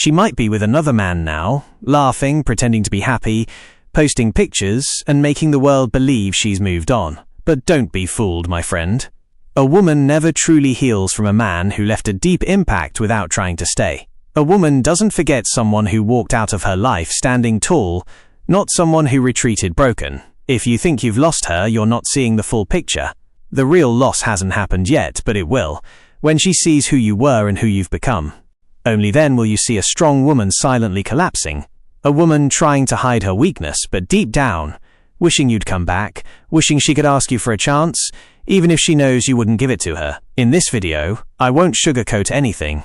She might be with another man now, laughing, pretending to be happy, posting pictures, and making the world believe she's moved on. But don't be fooled, my friend. A woman never truly heals from a man who left a deep impact without trying to stay. A woman doesn't forget someone who walked out of her life standing tall, not someone who retreated broken. If you think you've lost her, you're not seeing the full picture. The real loss hasn't happened yet, but it will, when she sees who you were and who you've become. Only then will you see a strong woman silently collapsing. A woman trying to hide her weakness, but deep down, wishing you'd come back, wishing she could ask you for a chance, even if she knows you wouldn't give it to her. In this video, I won't sugarcoat anything.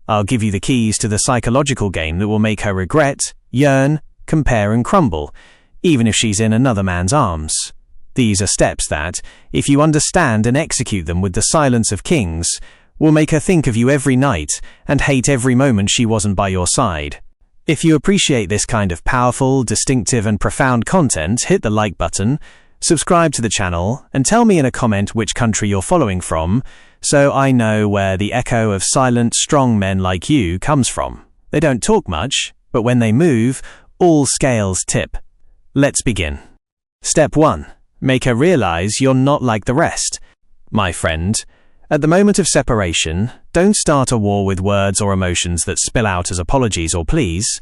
I'll give you the keys to the psychological game that will make her regret, yearn, compare and crumble, even if she's in another man's arms. These are steps that, if you understand and execute them with the silence of kings, will make her think of you every night and hate every moment she wasn't by your side. If you appreciate this kind of powerful, distinctive and profound content, hit the like button, subscribe to the channel, and tell me in a comment which country you're following from, so I know where the echo of silent, strong men like you comes from. They don't talk much, but when they move, all scales tip. Let's begin. Step 1. Make her realize you're not like the rest. My friend, at the moment of separation, don't start a war with words or emotions that spill out as apologies or pleas.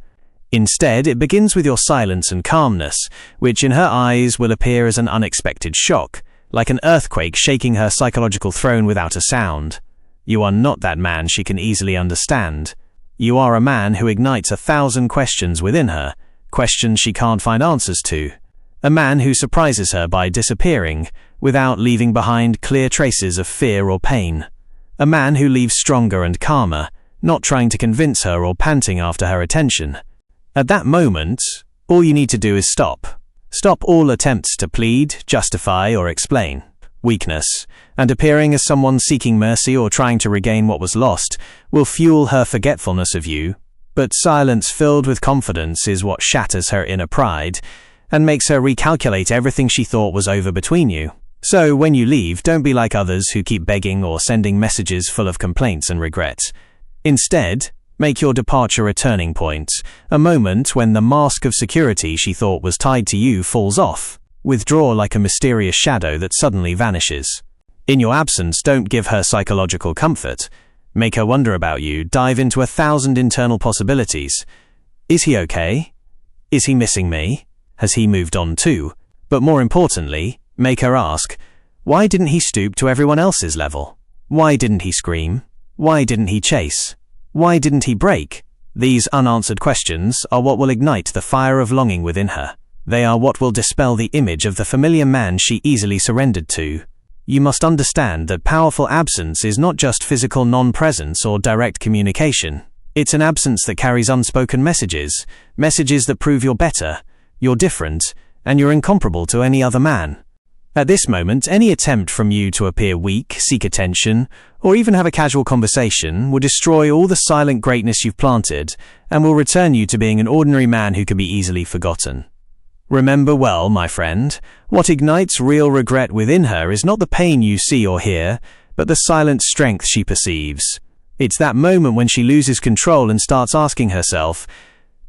Instead, it begins with your silence and calmness, which in her eyes will appear as an unexpected shock, like an earthquake shaking her psychological throne without a sound. You are not that man she can easily understand. You are a man who ignites 1,000 questions within her, questions she can't find answers to. A man who surprises her by disappearing, without leaving behind clear traces of fear or pain. A man who leaves stronger and calmer, not trying to convince her or panting after her attention. At that moment, all you need to do is stop. Stop all attempts to plead, justify, or explain. Weakness, and appearing as someone seeking mercy or trying to regain what was lost, will fuel her forgetfulness of you. But silence filled with confidence is what shatters her inner pride, and makes her recalculate everything she thought was over between you. So when you leave, don't be like others who keep begging or sending messages full of complaints and regrets. Instead, make your departure a turning point, a moment when the mask of security she thought was tied to you falls off. Withdraw like a mysterious shadow that suddenly vanishes. In your absence, don't give her psychological comfort. Make her wonder about you, dive into 1,000 internal possibilities. Is he okay? Is he missing me? Has he moved on too? But more importantly, make her ask, why didn't he stoop to everyone else's level? Why didn't he scream? Why didn't he chase? Why didn't he break? These unanswered questions are what will ignite the fire of longing within her. They are what will dispel the image of the familiar man she easily surrendered to. You must understand that powerful absence is not just physical non-presence or direct communication. It's an absence that carries unspoken messages, messages that prove you're better, you're different, and you're incomparable to any other man. At this moment, any attempt from you to appear weak, seek attention, or even have a casual conversation will destroy all the silent greatness you've planted and will return you to being an ordinary man who can be easily forgotten. Remember well, my friend, what ignites real regret within her is not the pain you see or hear, but the silent strength she perceives. It's that moment when she loses control and starts asking herself,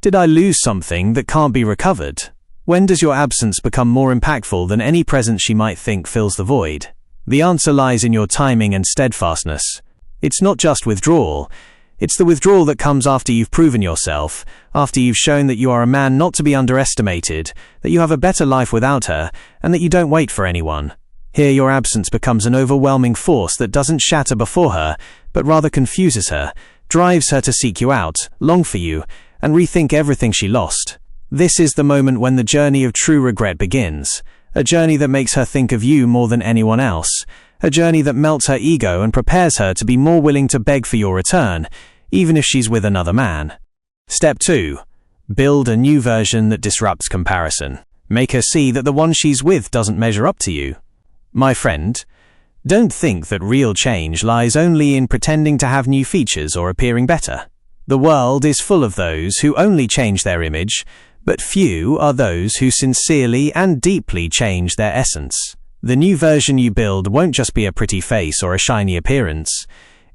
did I lose something that can't be recovered? When does your absence become more impactful than any presence she might think fills the void? The answer lies in your timing and steadfastness. It's not just withdrawal. It's the withdrawal that comes after you've proven yourself, after you've shown that you are a man not to be underestimated, that you have a better life without her, and that you don't wait for anyone. Here your absence becomes an overwhelming force that doesn't shatter before her, but rather confuses her, drives her to seek you out, long for you, and rethink everything she lost. This is the moment when the journey of true regret begins, a journey that makes her think of you more than anyone else, a journey that melts her ego and prepares her to be more willing to beg for your return, even if she's with another man. Step 2. Build a new version that disrupts comparison. Make her see that the one she's with doesn't measure up to you. My friend, don't think that real change lies only in pretending to have new features or appearing better. The world is full of those who only change their image, but few are those who sincerely and deeply change their essence. The new version you build won't just be a pretty face or a shiny appearance.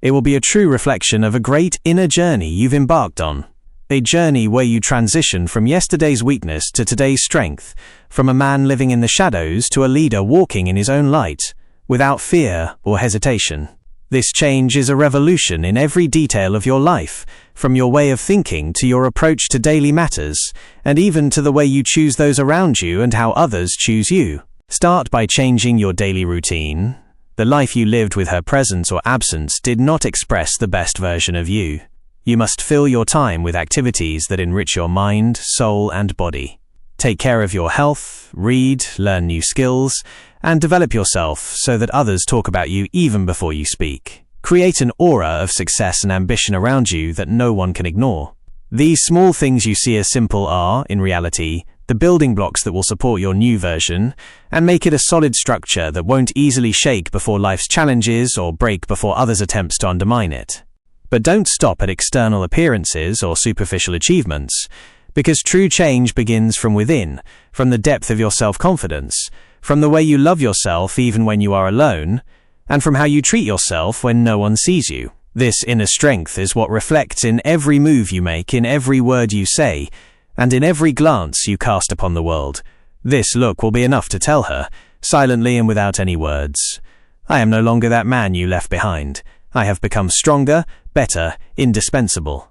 It will be a true reflection of a great inner journey you've embarked on. A journey where you transition from yesterday's weakness to today's strength, from a man living in the shadows to a leader walking in his own light, without fear or hesitation. This change is a revolution in every detail of your life, from your way of thinking to your approach to daily matters, and even to the way you choose those around you and how others choose you. Start by changing your daily routine. The life you lived with her presence or absence did not express the best version of you. You must fill your time with activities that enrich your mind, soul, and body. Take care of your health, read, learn new skills, and develop yourself so that others talk about you even before you speak. Create an aura of success and ambition around you that no one can ignore. These small things you see as simple are, in reality, the building blocks that will support your new version and make it a solid structure that won't easily shake before life's challenges or break before others' attempts to undermine it. But don't stop at external appearances or superficial achievements, because true change begins from within, from the depth of your self-confidence, from the way you love yourself even when you are alone, and from how you treat yourself when no one sees you. This inner strength is what reflects in every move you make, in every word you say, and in every glance you cast upon the world. This look will be enough to tell her, silently and without any words, "I am no longer that man you left behind. I have become stronger, better, indispensable."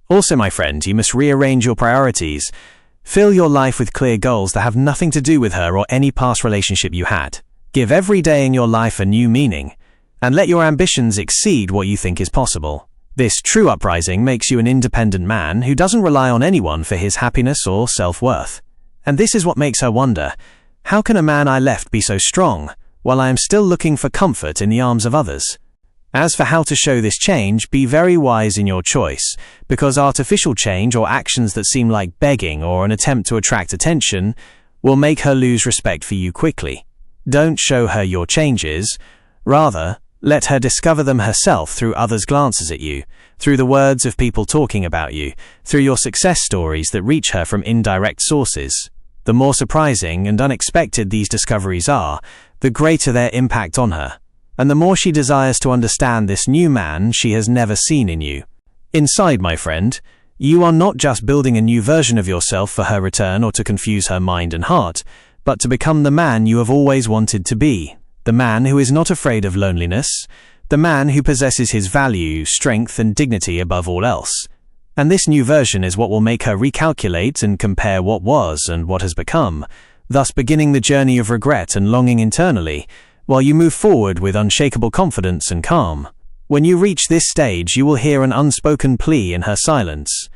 Also, my friend, you must rearrange your priorities. Fill your life with clear goals that have nothing to do with her or any past relationship you had. Give every day in your life a new meaning, and let your ambitions exceed what you think is possible. This true uprising makes you an independent man who doesn't rely on anyone for his happiness or self-worth. And this is what makes her wonder, how can a man I left be so strong, while I am still looking for comfort in the arms of others? As for how to show this change, be very wise in your choice, because artificial change or actions that seem like begging or an attempt to attract attention will make her lose respect for you quickly. Don't show her your changes, rather, let her discover them herself through others' glances at you, through the words of people talking about you, through your success stories that reach her from indirect sources. The more surprising and unexpected these discoveries are, the greater their impact on her, and the more she desires to understand this new man she has never seen in you. Inside, my friend, you are not just building a new version of yourself for her return or to confuse her mind and heart, but to become the man you have always wanted to be. The man who is not afraid of loneliness, the man who possesses his value, strength, and dignity above all else. And this new version is what will make her recalculate and compare what was and what has become, thus beginning the journey of regret and longing internally, while you move forward with unshakable confidence and calm. When you reach this stage, you will hear an unspoken plea in her silence.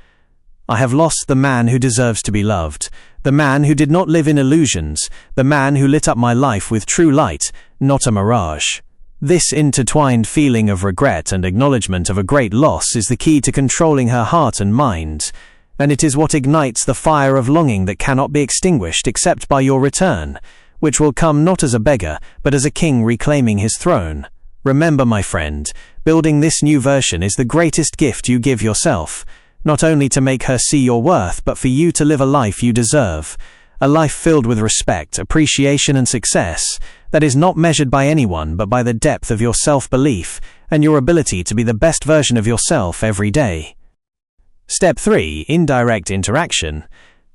"I have lost the man who deserves to be loved, the man who did not live in illusions, the man who lit up my life with true light, not a mirage." This intertwined feeling of regret and acknowledgement of a great loss is the key to controlling her heart and mind, and it is what ignites the fire of longing that cannot be extinguished except by your return, which will come not as a beggar, but as a king reclaiming his throne. Remember, my friend, building this new version is the greatest gift you give yourself, not only to make her see your worth, but for you to live a life you deserve, a life filled with respect, appreciation, and success that is not measured by anyone but by the depth of your self-belief and your ability to be the best version of yourself every day. Step 3. Indirect interaction.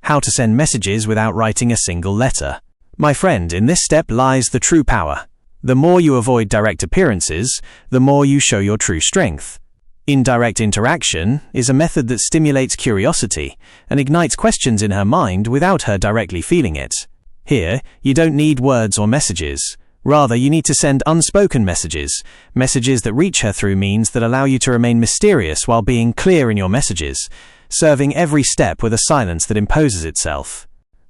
How to send messages without writing a single letter. My friend, in this step lies the true power. The more you avoid direct appearances, the more you show your true strength. Indirect interaction is a method that stimulates curiosity and ignites questions in her mind without her directly feeling it. Here, you don't need words or messages. Rather, you need to send unspoken messages, messages that reach her through means that allow you to remain mysterious while being clear in your messages, serving every step with a silence that imposes itself.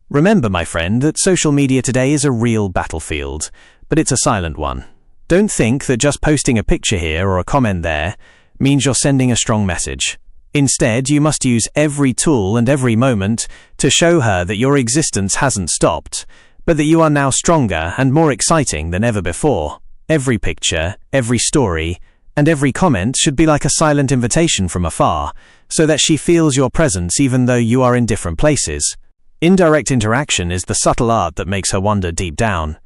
Remember, my friend, that social media today is a real battlefield, but it's a silent one. Don't think that just posting a picture here or a comment there means you're sending a strong message. Instead, you must use every tool and every moment to show her that your existence hasn't stopped, but that you are now stronger and more exciting than ever before. Every picture, every story, and every comment should be like a silent invitation from afar, so that she feels your presence even though you are in different places. Indirect interaction is the subtle art that makes her wonder deep down.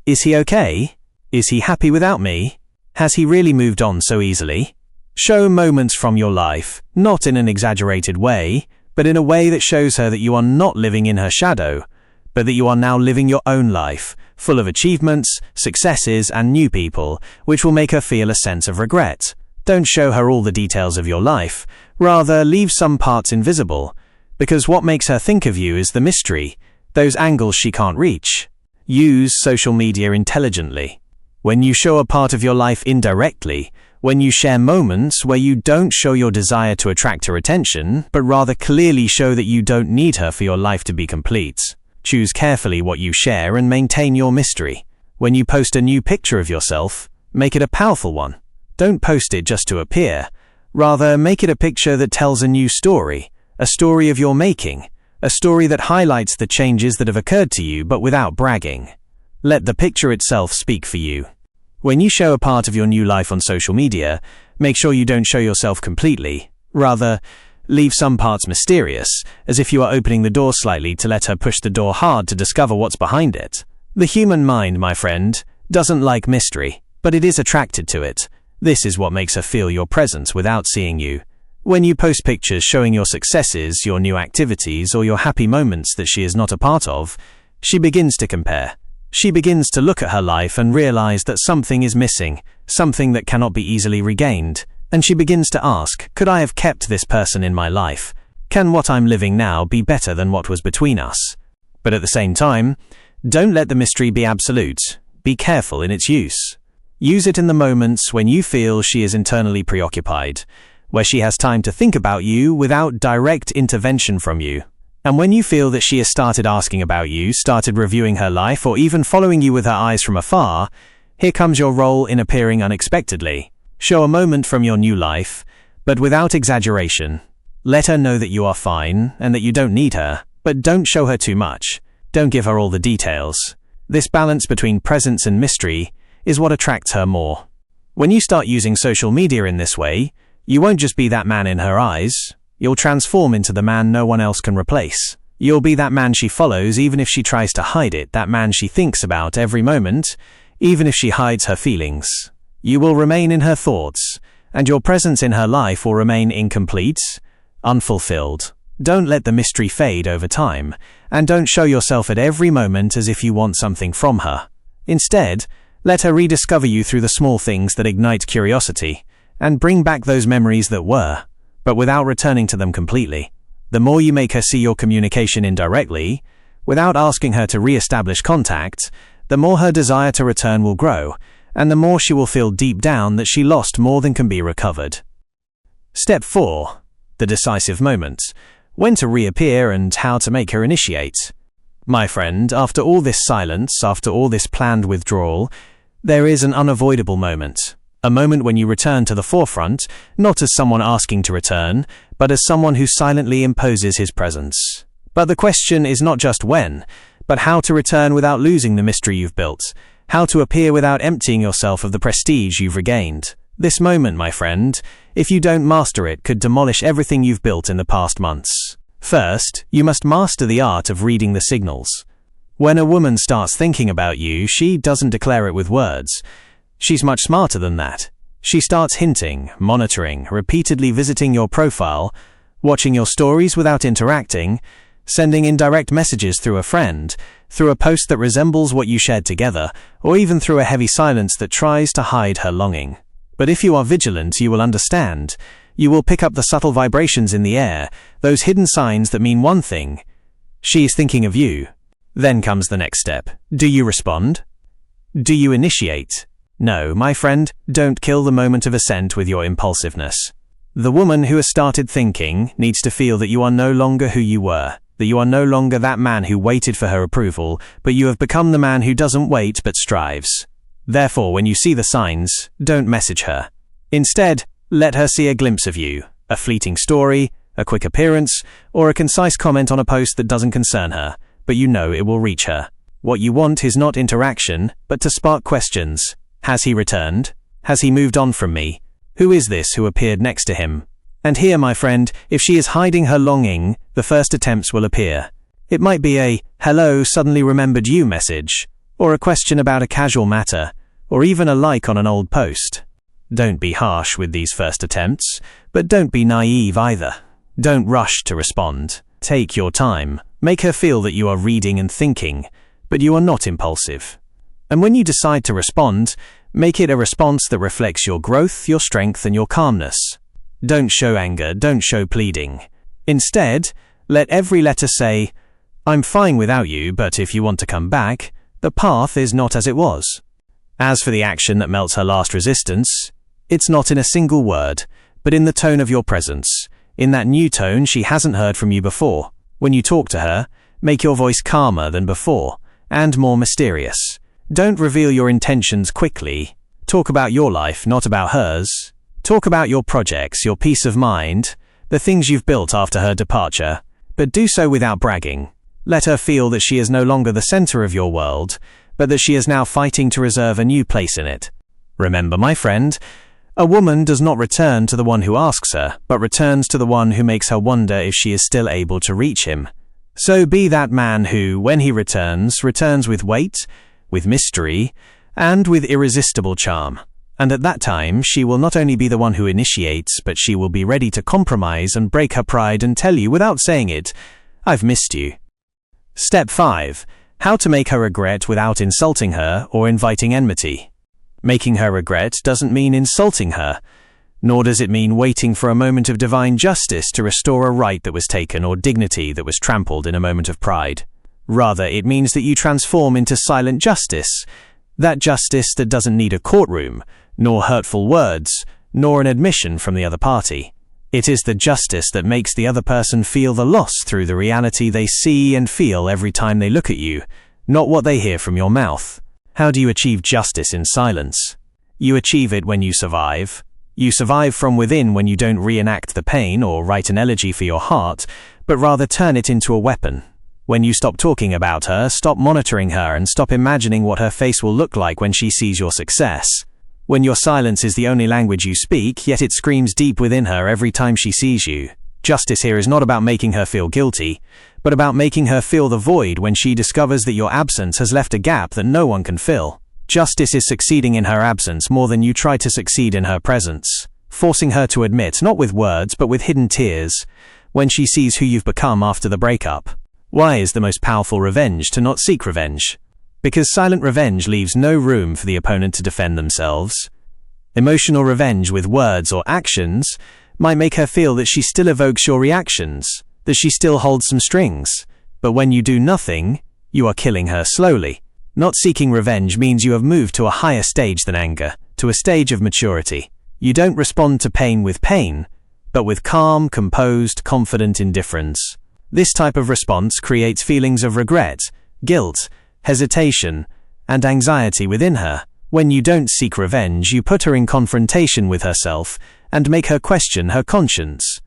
Is he okay? Is he happy without me? Has he really moved on so easily? Show moments from your life, not in an exaggerated way, but in a way that shows her that you are not living in her shadow, but that you are now living your own life, full of achievements, successes, and new people, which will make her feel a sense of regret. Don't show her all the details of your life, rather leave some parts invisible, because what makes her think of you is the mystery, those angles she can't reach. Use social media intelligently. When you show a part of your life indirectly, when you share moments where you don't show your desire to attract her attention, but rather clearly show that you don't need her for your life to be complete. Choose carefully what you share and maintain your mystery. When you post a new picture of yourself, make it a powerful one. Don't post it just to appear. Rather, make it a picture that tells a new story, a story of your making, a story that highlights the changes that have occurred to you but without bragging. Let the picture itself speak for you. When you show a part of your new life on social media, make sure you don't show yourself completely. Rather, leave some parts mysterious, as if you are opening the door slightly to let her push the door hard to discover what's behind it. The human mind, my friend, doesn't like mystery, but it is attracted to it. This is what makes her feel your presence without seeing you. When you post pictures showing your successes, your new activities, or your happy moments that she is not a part of, she begins to compare. She begins to look at her life and realize that something is missing, something that cannot be easily regained, and she begins to ask, could I have kept this person in my life? Can what I'm living now be better than what was between us? But at the same time, don't let the mystery be absolute. Be careful in its use. Use it in the moments when you feel she is internally preoccupied, where she has time to think about you without direct intervention from you. And when you feel that she has started asking about you, started reviewing her life, or even following you with her eyes from afar, here comes your role in appearing unexpectedly. Show a moment from your new life, but without exaggeration. Let her know that you are fine and that you don't need her, but don't show her too much. Don't give her all the details. This balance between presence and mystery is what attracts her more. When you start using social media in this way, you won't just be that man in her eyes. You'll transform into the man no one else can replace. You'll be that man she follows even if she tries to hide it, that man she thinks about every moment, even if she hides her feelings. You will remain in her thoughts, and your presence in her life will remain incomplete, unfulfilled. Don't let the mystery fade over time, and don't show yourself at every moment as if you want something from her. Instead, let her rediscover you through the small things that ignite curiosity, and bring back those memories that were, but without returning to them completely. The more you make her see your communication indirectly, without asking her to re-establish contact, the more her desire to return will grow, and the more she will feel deep down that she lost more than can be recovered. Step 4. The decisive moment. When to reappear and how to make her initiate. My friend, after all this silence, after all this planned withdrawal, there is an unavoidable moment. A moment when you return to the forefront, not as someone asking to return, but as someone who silently imposes his presence. But the question is not just when, but how to return without losing the mystery you've built, how to appear without emptying yourself of the prestige you've regained. This moment, my friend, if you don't master it, could demolish everything you've built in the past months. First, you must master the art of reading the signals. When a woman starts thinking about you, she doesn't declare it with words. She's much smarter than that. She starts hinting, monitoring, repeatedly visiting your profile, watching your stories without interacting, sending indirect messages through a friend, through a post that resembles what you shared together, or even through a heavy silence that tries to hide her longing. But if you are vigilant, you will understand. You will pick up the subtle vibrations in the air, those hidden signs that mean one thing. She is thinking of you. Then comes the next step. Do you respond? Do you initiate? No, my friend, don't kill the moment of ascent with your impulsiveness. The woman who has started thinking needs to feel that you are no longer who you were, that you are no longer that man who waited for her approval, but you have become the man who doesn't wait but strives. Therefore, when you see the signs, don't message her. Instead, let her see a glimpse of you, a fleeting story, a quick appearance, or a concise comment on a post that doesn't concern her, but you know it will reach her. What you want is not interaction, but to spark questions. Has he returned? Has he moved on from me? Who is this who appeared next to him? And here, my friend, if she is hiding her longing, the first attempts will appear. It might be a "hello, suddenly remembered you" message, or a question about a casual matter, or even a like on an old post. Don't be harsh with these first attempts, but don't be naive either. Don't rush to respond. Take your time. Make her feel that you are reading and thinking, but you are not impulsive. And when you decide to respond, make it a response that reflects your growth, your strength, and your calmness. Don't show anger, don't show pleading. Instead, let every letter say, "I'm fine without you, but if you want to come back, the path is not as it was." As for the action that melts her last resistance, it's not in a single word, but in the tone of your presence, in that new tone she hasn't heard from you before. When you talk to her, make your voice calmer than before, and more mysterious. Don't reveal your intentions quickly. Talk about your life, not about hers. Talk about your projects, your peace of mind, the things you've built after her departure, but do so without bragging. Let her feel that she is no longer the center of your world, but that she is now fighting to reserve a new place in it. Remember, my friend, a woman does not return to the one who asks her, but returns to the one who makes her wonder if she is still able to reach him. So be that man who, when he returns with weight, with mystery, and with irresistible charm. And at that time, she will not only be the one who initiates, but she will be ready to compromise and break her pride and tell you without saying it, "I've missed you." Step 5. How to make her regret without insulting her or inviting enmity. Making her regret doesn't mean insulting her, nor does it mean waiting for a moment of divine justice to restore a right that was taken or dignity that was trampled in a moment of pride. Rather, it means that you transform into silent justice, that justice that doesn't need a courtroom, nor hurtful words, nor an admission from the other party. It is the justice that makes the other person feel the loss through the reality they see and feel every time they look at you, not what they hear from your mouth. How do you achieve justice in silence? You achieve it when you survive. You survive from within when you don't reenact the pain or write an elegy for your heart, but rather turn it into a weapon. When you stop talking about her, stop monitoring her, and stop imagining what her face will look like when she sees your success. When your silence is the only language you speak, yet it screams deep within her every time she sees you. Justice here is not about making her feel guilty, but about making her feel the void when she discovers that your absence has left a gap that no one can fill. Justice is succeeding in her absence more than you try to succeed in her presence, forcing her to admit, not with words but with hidden tears, when she sees who you've become after the breakup. Why is the most powerful revenge to not seek revenge? Because silent revenge leaves no room for the opponent to defend themselves. Emotional revenge with words or actions might make her feel that she still evokes your reactions, that she still holds some strings. But when you do nothing, you are killing her slowly. Not seeking revenge means you have moved to a higher stage than anger, to a stage of maturity. You don't respond to pain with pain, but with calm, composed, confident indifference. This type of response creates feelings of regret, guilt, hesitation, and anxiety within her. When you don't seek revenge, you put her in confrontation with herself and make her question her conscience.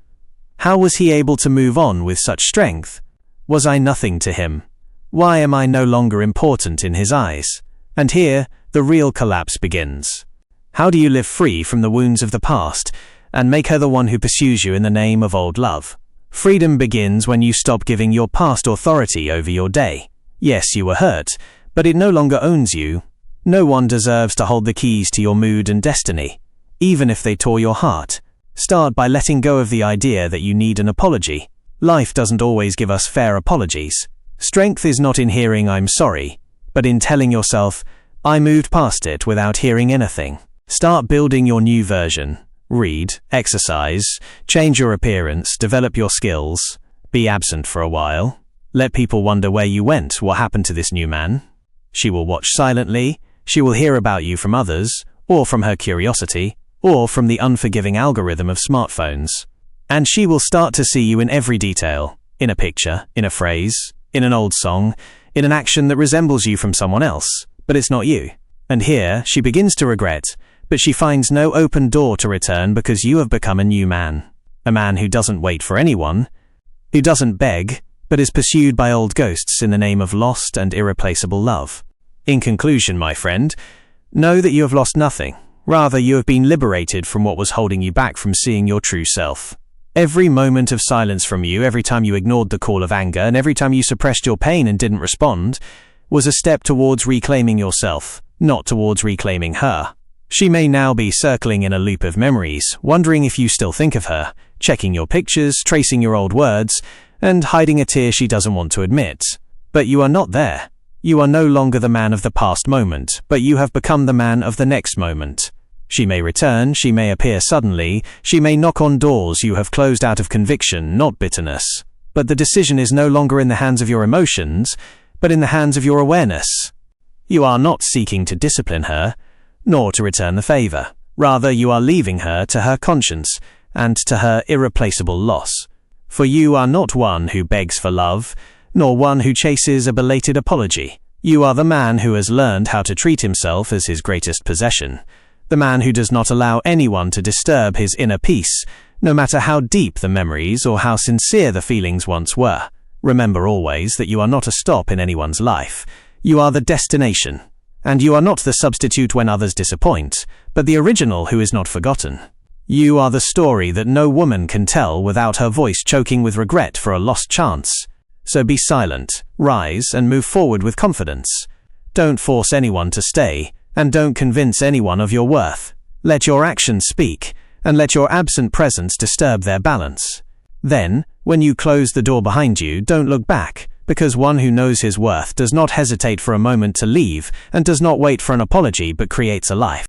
How was he able to move on with such strength? Was I nothing to him? Why am I no longer important in his eyes? And here, the real collapse begins. How do you live free from the wounds of the past and make her the one who pursues you in the name of old love? Freedom begins when you stop giving your past authority over your day. Yes, you were hurt, but it no longer owns you. No one deserves to hold the keys to your mood and destiny, even if they tore your heart. Start by letting go of the idea that you need an apology. Life doesn't always give us fair apologies. Strength is not in hearing "I'm sorry," but in telling yourself, "I moved past it" without hearing anything. Start building your new version. Read, exercise, change your appearance, develop your skills. Be absent for a while. Let people wonder where you went, what happened to this new man. She will watch silently. She will hear about you from others, or from her curiosity, or from the unforgiving algorithm of smartphones. And she will start to see you in every detail, in a picture, in a phrase, in an old song, in an action that resembles you from someone else, but it's not you. And here, she begins to regret, but she finds no open door to return because you have become a new man. A man who doesn't wait for anyone, who doesn't beg, but is pursued by old ghosts in the name of lost and irreplaceable love. In conclusion, my friend, know that you have lost nothing. Rather, you have been liberated from what was holding you back from seeing your true self. Every moment of silence from you, every time you ignored the call of anger, and every time you suppressed your pain and didn't respond, was a step towards reclaiming yourself, not towards reclaiming her. She may now be circling in a loop of memories, wondering if you still think of her, checking your pictures, tracing your old words, and hiding a tear she doesn't want to admit. But you are not there. You are no longer the man of the past moment, but you have become the man of the next moment. She may return, she may appear suddenly, she may knock on doors you have closed out of conviction, not bitterness. But the decision is no longer in the hands of your emotions, but in the hands of your awareness. You are not seeking to discipline her, nor to return the favor. Rather, you are leaving her to her conscience and to her irreplaceable loss. For you are not one who begs for love, nor one who chases a belated apology. You are the man who has learned how to treat himself as his greatest possession. The man who does not allow anyone to disturb his inner peace, no matter how deep the memories or how sincere the feelings once were. Remember always that you are not a stop in anyone's life. You are the destination. And you are not the substitute when others disappoint, but the original who is not forgotten. You are the story that no woman can tell without her voice choking with regret for a lost chance. So be silent, rise, and move forward with confidence. Don't force anyone to stay, and don't convince anyone of your worth. Let your actions speak, and let your absent presence disturb their balance. Then, when you close the door behind you, don't look back, because one who knows his worth does not hesitate for a moment to leave and does not wait for an apology but creates a life.